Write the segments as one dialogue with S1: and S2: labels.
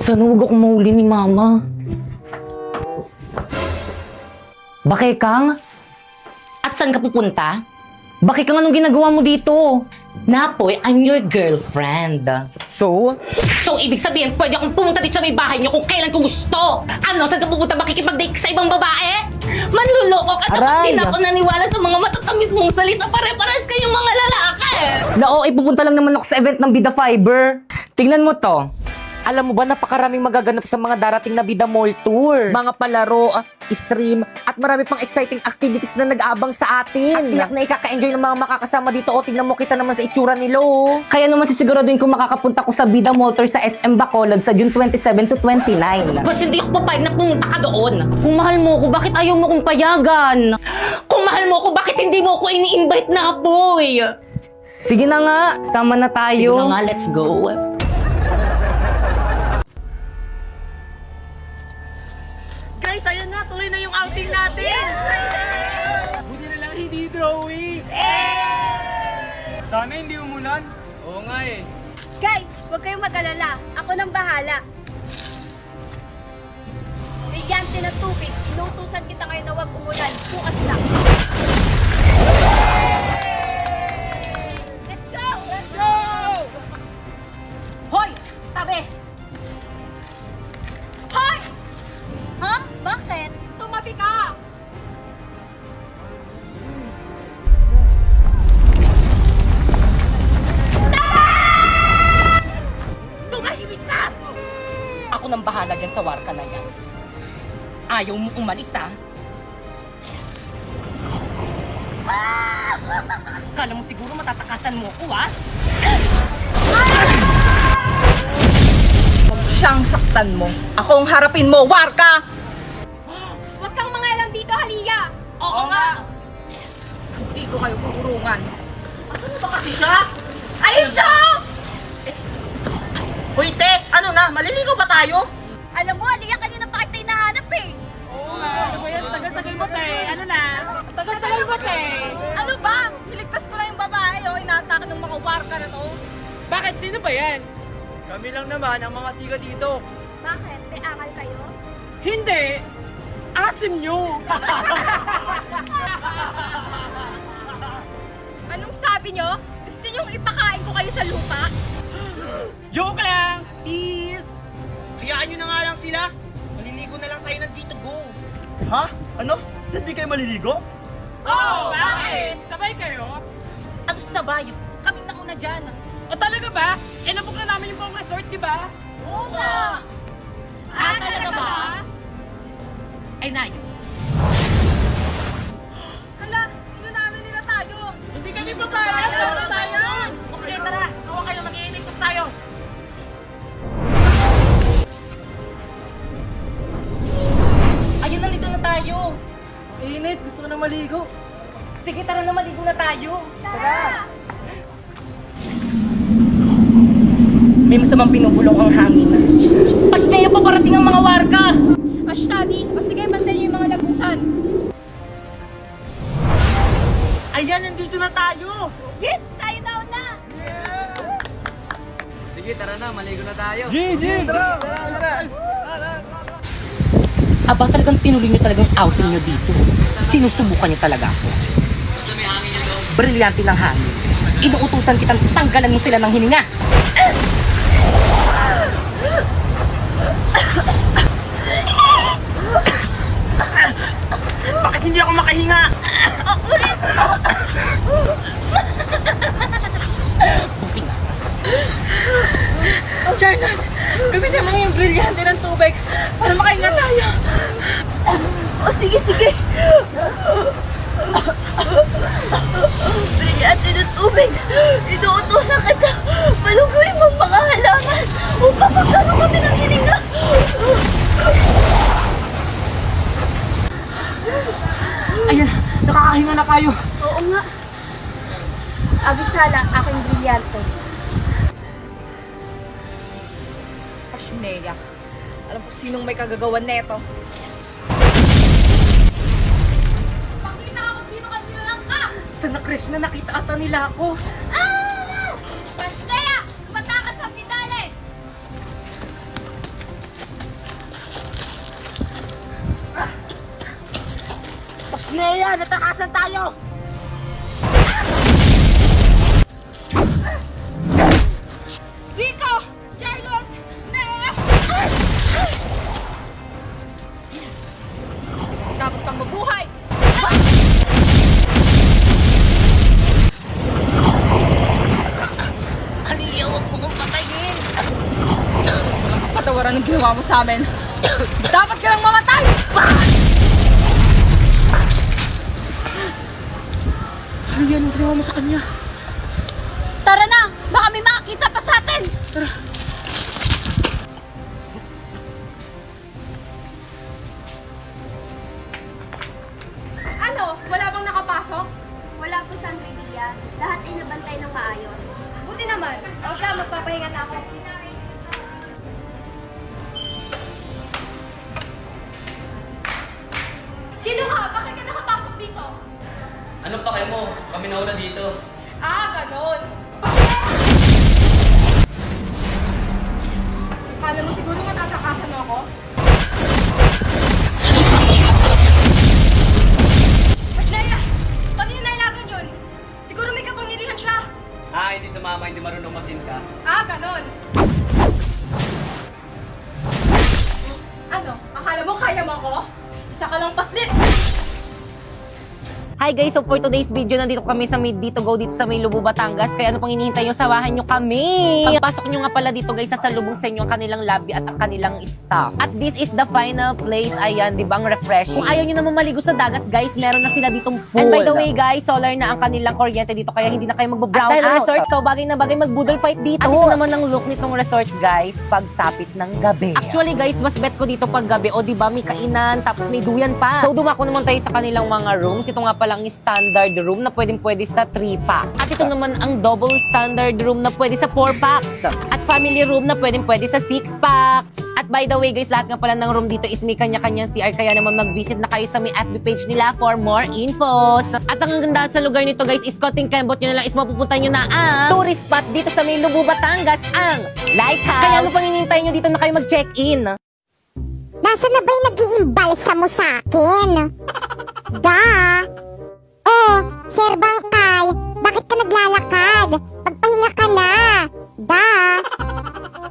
S1: Sana huwag akong mahuli ni Mama. Bakekang?
S2: At saan ka pupunta?
S1: Bakekang, anong ginagawa mo dito?
S2: Napoy, I'm your girlfriend.
S1: So?
S2: So, ibig sabihin, pwede akong pumunta dito sa may bahay niyo kung kailan ko gusto. Ano, saan ka pupunta? Makikipag-date ka sa ibang babae? Manluloko ka. Dapat
S1: Aray!
S2: din ako naniwala sa mga matatamis mong salita. Pare-pares kayong mga lalaki.
S1: Na pupunta lang naman ako sa event ng Bida Fiber. Tingnan mo to. Alam mo ba, napakaraming magaganap sa mga darating na Bida Mall Tour. Mga palaro, stream, at marami pang exciting activities na nag-aabang sa atin. At tiyak na ikaka-enjoy ng mga makakasama dito. O, tingnan mo, kita naman sa itsura nila, oh. Kaya naman sisiguraduhin kung makakapunta ko sa Bida Mall Tour sa SM Bacolod sa June 27 to 29.
S2: Bas hindi ako papayag na pumunta ka doon.
S1: Kung mahal mo ko, bakit ayaw mo kong payagan?
S2: Kung mahal mo ko, bakit hindi mo ako ini-invite na, boy?
S1: Sige na nga, sama na
S2: Sige
S1: tayo.
S2: na nga, let's go.
S3: Guys, ayun na, tuloy na yung outing natin! Buti na lang hindi drawing! Sana hindi umulan. Oo nga eh.
S4: Guys, huwag kayong mag-alala. Ako nang bahala. Brilyante ng tubig. Inutusan kita ngayon na huwag umulan. Bukas lang. Let's go! Let's go!
S2: Hoy! Tabi!
S4: Hoy! Ha? Bakit? Tumabi ka!
S2: Tumahimik ka! Ako nang bahala dyan sa warka na yan. Ayaw mo umalis, ha? Kala mo siguro matatakasan mo ako, ha? Huwag siyang saktan mo. Ako ang harapin mo, warka!
S4: Huwag kang mangalang dito, Halia!
S2: Oo nga! Dito kayo kukurungan. Ano ba kasi siya?
S4: Aisha!
S3: Hoy, te! Ano na? Maliligaw ba tayo?
S4: Alam mo, Halia, kanina pa kita hinahanap eh.
S3: Oo nga. Ano ba yan? Tagal-tagal mo, te. Ano na? Tagal-tagal mo, te.
S4: Ano ba? Niligtas ko lang yung babae, oh. Inaatake ng mga warka na to.
S3: Bakit? Sino ba yan? Kami lang naman ang mga siga dito.
S4: Bakit? May akal kayo?
S3: Hindi! Asim nyo!
S4: Anong sabi nyo? Gusto nyong ipakain ko kayo sa lupa?
S3: Joke lang! Peace!
S5: Hayaan nyo na nga lang sila. Maliligo na lang tayo ng Tito Go. Ha? Ano? Diyan di kayo maliligo?
S3: Oh! Bakit? Sabay kayo?
S2: Ano sabay? Kaming nauna dyan.
S3: O talaga ba? Eh, nabook na namin yung buong resort, di ba?
S4: Oo nga!
S2: Talaga ba? Ay, Nayo.
S4: Hala, inunahan nila tayo!
S3: Hindi kami papayag! Ano tayo?
S5: Okay, tara. Hawa kayo, mag-iinit tayo.
S2: Ayun, nandito na tayo.
S3: Init, gusto ko na maligo.
S2: Sige, tara na, maligo na tayo.
S4: Tara!
S2: May masamang pinubulong ang hangin. Pasneya pa parating ang mga warka!
S4: Ashtadi, o sige, bantayan yung mga lagusan.
S5: Ayan, nandito na tayo.
S4: Yes! Tayo na una!
S3: Sige, tara na, maligo na tayo.
S2: Aba, talagang tinuloy nyo talagang outing nyo dito. Sinusubukan nyo talaga ako. Brilyante ng hangin. Inuutusan kitang tanggalan mo sila ng hininga.
S5: Bakit hindi ako makahinga?
S2: Buti nga.
S4: Jarnard, gamitin mo yung brilyante ng tubig para makahinga tayo. O sige, sige. Brilyante ng tubig. Inuutosan kita. Malugoy mo mga halaman upang magkaroon kami ng hininga.
S5: Ayan, nakakahinga na tayo.
S4: Oo nga. Abisala, aking brilyante.
S2: Pasneya. Alam ko sinong may kagagawan neto.
S4: Pakita ako sino ka silang ka!
S2: Tana Krishna, nakita ata nila ako.
S4: Ah! Pasneya! Tumata ka sa pidale!
S3: yan! Natakasan tayo!
S2: Rico! Charlotte! Nea! Tapos kang mabuhay!
S3: Aliya, huwag mo kong patayin!
S2: Patawaran ng ginawa mo sa amin. Dapat ka lang mamatay!
S3: Aliya, anong ginawa mo sa kanya?
S4: Tara na! Baka may makakita pa sa atin!
S2: Ano? Wala bang nakapasok?
S4: Wala po, Sandra Dia. Lahat ay nabantay ng maayos.
S2: Buti naman. O siya, magpapahinga na ako. Sino ka? Bakit ka nakapasok dito?
S6: Anong pa mo? Kami nauna dito.
S2: Ah, ganon. Kala mo siguro matatakasan mo ako? Maglaya! Paano yung nailagan yun? Siguro may kapangyarihan siya.
S6: Ah, hindi tumama, hindi marunong masin ka.
S2: Ah, ganon. Ano? Akala mo kaya mo ako? Isa ka lang paslit!
S1: Hi guys, so for today's video, nandito kami sa May Dito Go dito sa May Lubo, Batangas. Kaya ano pang hinihintay nyo, samahan nyo kami. Pagpasok nyo nga pala dito guys, sasalubong sa inyo ang kanilang lobby at ang kanilang staff. At this is the final place. Ayan, di ba ang refreshing? Kung ayaw nyo naman maligo sa dagat guys, meron na sila ditong pool. And by the way guys, solar na ang kanilang kuryente dito, kaya hindi na kayo magbo-brown out. At dahil resort to, bagay na bagay mag-boodle fight dito. At ito naman ang look nitong resort guys, pagsapit ng gabi. Actually guys, mas bet ko dito pag gabi. O di ba may kainan, tapos may duyan pa. So dumako naman tayo sa kanilang mga rooms. Ito nga palang standard room na pwede sa 3 packs. At ito naman ang double standard room na pwede sa 4 packs. At family room na pwede sa 6 packs. At by the way guys, lahat nga pala ng room dito is may kanya-kanyang CR, kaya naman mag-visit na kayo sa may FB page nila for more infos. At ang ganda sa lugar nito guys is konting kembot nyo na lang is mapupunta nyo na ang tourist spot dito sa may Lubo, Batangas, ang Lighthouse. Kaya ano pang hinihintay nyo dito na kayo mag-check-in?
S7: Nasaan na ba yung nag-iimbalsa mo sa akin? Da! Oh, Sir Bangkay, bakit ka naglalakad? Pagpahinga ka na. Da!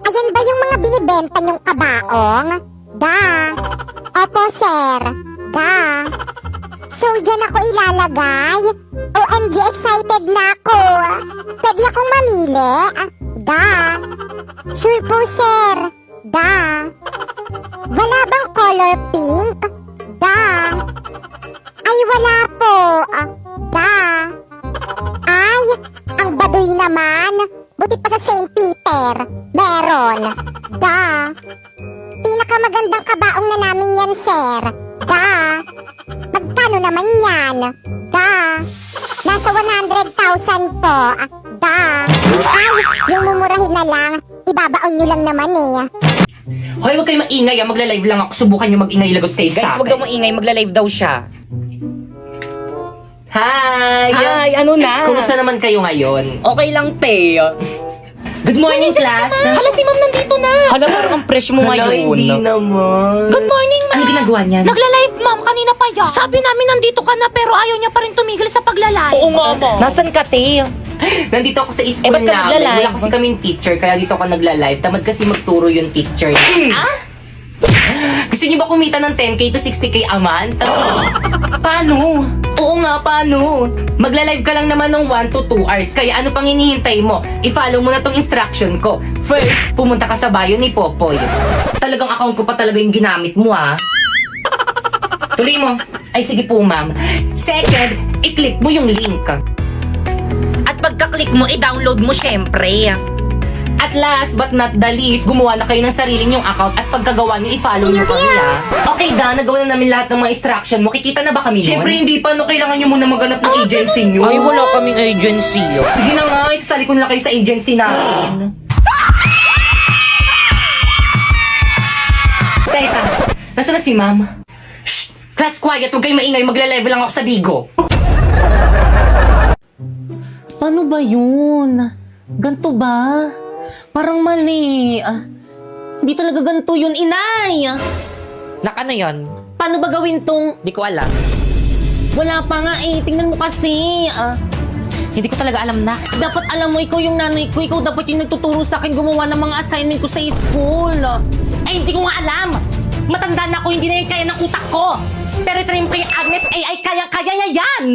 S7: Ayan ba yung mga binibenta niyong kabaong? Da! Opo, sir. Da! So, dyan ako ilalagay? OMG, excited na ako. Pwede akong mamili? Da! Sure po, sir. Da! Wala bang color pink? Da! Ay, wala po. Da. Ay, ang baduy naman. Buti pa sa St. Peter. Meron. Da. Pinakamagandang kabaong na namin yan, sir. Da. Magkano naman yan? Da. Nasa 100,000 po. Da. Ay, yung mumurahin na lang. Ibabaon nyo lang naman eh.
S1: Hoy, huwag kayo maingay. Magla-live lang ako. Subukan nyo mag-ingay lagot kayo sa akin. Guys, huwag daw maingay. Magla-live daw siya. Hi! Hi! Ano na? Kumusta naman kayo ngayon? Okay lang, te. Good morning, class. Hala, si ma'am nandito na. Hala, parang ang fresh mo ngayon. Hindi naman.
S2: Good morning, ma'am.
S1: Ano ginagawa niyan?
S2: Nagla-live, ma'am. Kanina pa yan. Sabi namin nandito ka na pero ayaw niya pa rin tumigil sa pagla-live.
S1: Oo nga, ma'am. Nasaan ka, te? Nandito ako sa school
S2: ba't ka
S1: namin.
S2: nagla-live?
S1: Wala kasi kaming teacher, kaya dito ako nagla-live. Tamad kasi magturo yung teacher. Gusto niyo ba kumita ng 10k to 60k a month? Paano? Oo nga, paano? Magla-live ka lang naman ng 1 to 2 hours, kaya ano pang hinihintay mo? I-follow mo na tong instruction ko. First, pumunta ka sa bio ni Popoy. Talagang account ko pa talaga yung ginamit mo, ha? Tuloy mo. Ay, sige po, ma'am. Second, i-click mo yung link. At pagka-click mo, i-download mo syempre. At last but not the least, gumawa na kayo ng sarili nyong account at pagkagawa nyo, i-follow nyo kami, ha? Okay, Dan, nagawa na namin lahat ng mga instruction mo. Kikita na ba kami nun? Siyempre, hindi pa. No, kailangan nyo muna maghanap ng agency nyo. Ay, wala kaming agency. Sige na nga, isasali ko na kayo sa agency namin. Teka, nasa na si ma'am? Shh! Class quiet, huwag kayo maingay. Magla-level lang ako sa Bigo. Paano ba yun? Ganto ba? Parang mali. Hindi talaga ganito yun, inay. Nakano yun? Paano ba gawin tong... Di ko alam.
S2: Wala pa nga eh. Tingnan mo kasi.
S1: Hindi ko talaga alam na.
S2: Dapat alam mo, ikaw yung nanay ko. Ikaw dapat yung nagtuturo sa akin gumawa ng mga assignment ko sa school. Hindi ko nga alam. Matanda na ako, hindi na yung kaya ng utak ko. Pero try mo kay Agnes AI, kaya niya yan.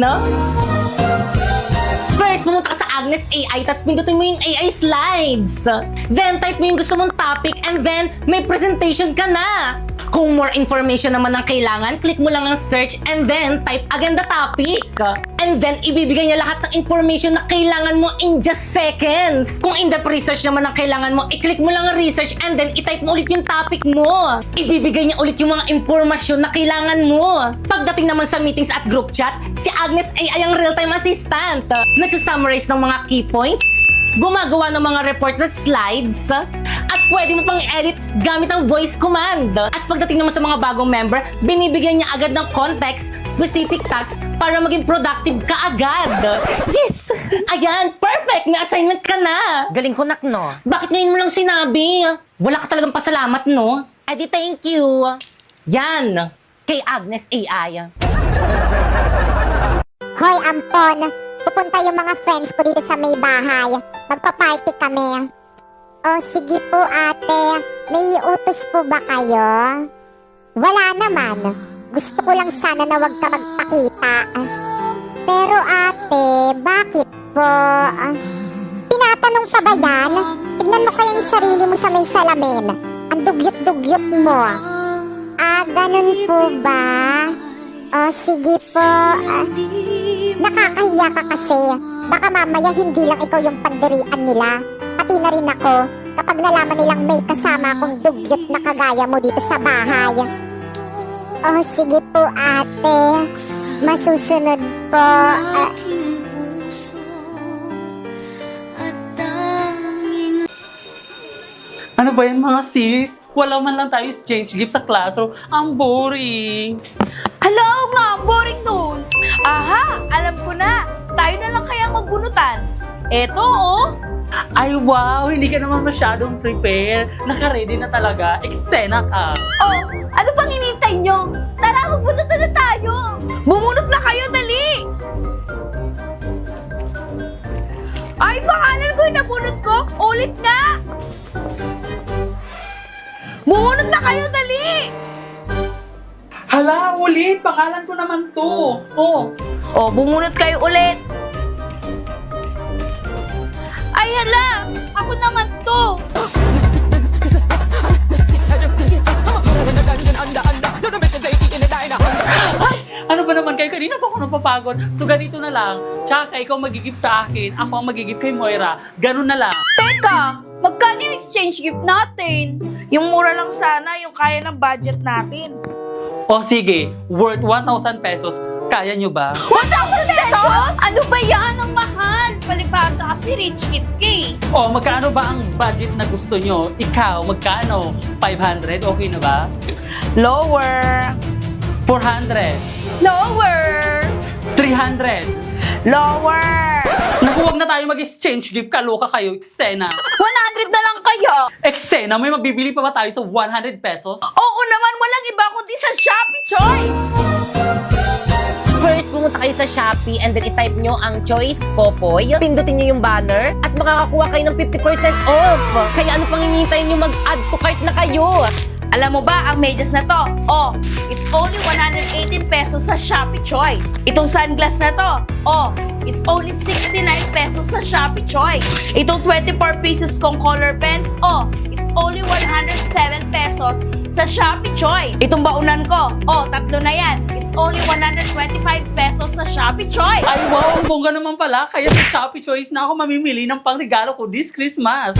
S2: First, pumunta ka sa Agnes AI, tapos pindutin mo yung AI slides. Then, type mo yung gusto mong topic, and then, may presentation ka na. Kung more information naman ang kailangan, click mo lang ang search, and then, type agad the topic. And then, ibibigay niya lahat ng information na kailangan mo in just seconds. Kung in-depth research naman ang kailangan mo, i-click mo lang ang research, and then, i-type mo ulit yung topic mo. Ibibigay niya ulit yung mga impormasyon na kailangan mo. Pagdating naman sa meetings at group chat, si Agnes AI ang real-time assistant. Nagsasummarize ng mga key points, gumagawa ng mga report at slides, at pwede mo pang edit gamit ang voice command. At pagdating naman sa mga bagong member, binibigyan niya agad ng context, specific tasks para maging productive ka agad. Yes! Ayan, perfect! May assignment ka na!
S1: Galing ko, nak, no?
S2: Bakit ngayon mo lang sinabi? Wala ka talagang pasalamat, no? Edi thank you. Yan, kay Agnes AI.
S7: Hoy, Ampon! Pupunta yung mga friends ko dito sa may bahay. Magpa-party kami. Oh, sige po ate. May utos po ba kayo? Wala naman. Gusto ko lang sana na wag ka magpakita. Pero ate, bakit po? Tinatanong pa ba yan? Tignan mo kaya yung sarili mo sa may salamin. Ang dugyot-dugyot mo. Ganun po ba? Oh, sige po. Nakakahiya ka kasi. Baka mamaya hindi lang ikaw yung pandirian nila. Pati na rin ako kapag nalaman nilang may kasama akong dugyot na kagaya mo dito sa bahay. Oh, sige po ate. Masusunod po.
S3: Ano ba yan mga sis? Wala man lang tayo exchange gift sa classroom. Ang boring.
S4: Hello nga, boring nun. Aha, alam ko na. Tayo na lang kaya magbunutan. Eto oh.
S3: Ay wow, hindi ka naman masyadong prepare. Naka-ready na talaga. Eksena ka.
S4: Oh, ano pang hinihintay nyo? Tara, magbunutan na tayo. Bumunot na kayo, dali. Ay, pangalan ko yung nabunot ko. Ulit nga. Bumunot na kayo, dali.
S3: Hala, ulit. Pangalan ko naman to.
S4: Oh, bumunot kayo ulit. Ay, hala! Ako naman to!
S3: Ay, ano ba naman kayo? Kanina pa ako napapagod. So ganito na lang. Tsaka ikaw magigip sa akin. Ako ang magigip kay Moira. Ganun na lang.
S4: Teka! Magkano yung exchange gift natin? Yung mura lang sana, yung kaya ng budget natin.
S3: O sige, worth 1,000 pesos. Kaya nyo ba?
S4: 1,000 pesos? Ano ba yan? Ang mahal! Palipasa kasi rich kid ka.
S3: O magkano ba ang budget na gusto nyo? Ikaw, magkano? 500? Okay na ba?
S4: Lower!
S3: 400?
S4: Lower!
S3: 300?
S4: Lower!
S3: Naku, wag na tayo mag-exchange gift. Kaloka kayo, eksena.
S4: 100 na lang kayo!
S3: Eksena, may mabibili pa ba tayo sa 100 pesos?
S4: Oo naman, walang iba kundi sa Shopee Choice!
S2: First, pumunta kayo sa Shopee and then i-type nyo ang Choice Popoy. Pindutin nyo yung banner at makakakuha kayo ng 50% off. Kaya ano pang hinihintay nyo, mag-add to cart na kayo.
S4: Alam mo ba, ang medyas na to, oh, it's only 118 pesos sa Shopee Choice. Itong sunglass na to, oh, it's only 69 pesos sa Shopee Choice. Itong 24 pieces kong color pens, oh, it's only 107 pesos sa Shopee Choice. Itong baunan ko, oh, 3 na yan. It's only 125 pesos sa Shopee Choice.
S3: Ay wow, ang bongga naman pala. Kaya sa Shopee Choice na ako mamimili ng pangregalo ko this Christmas.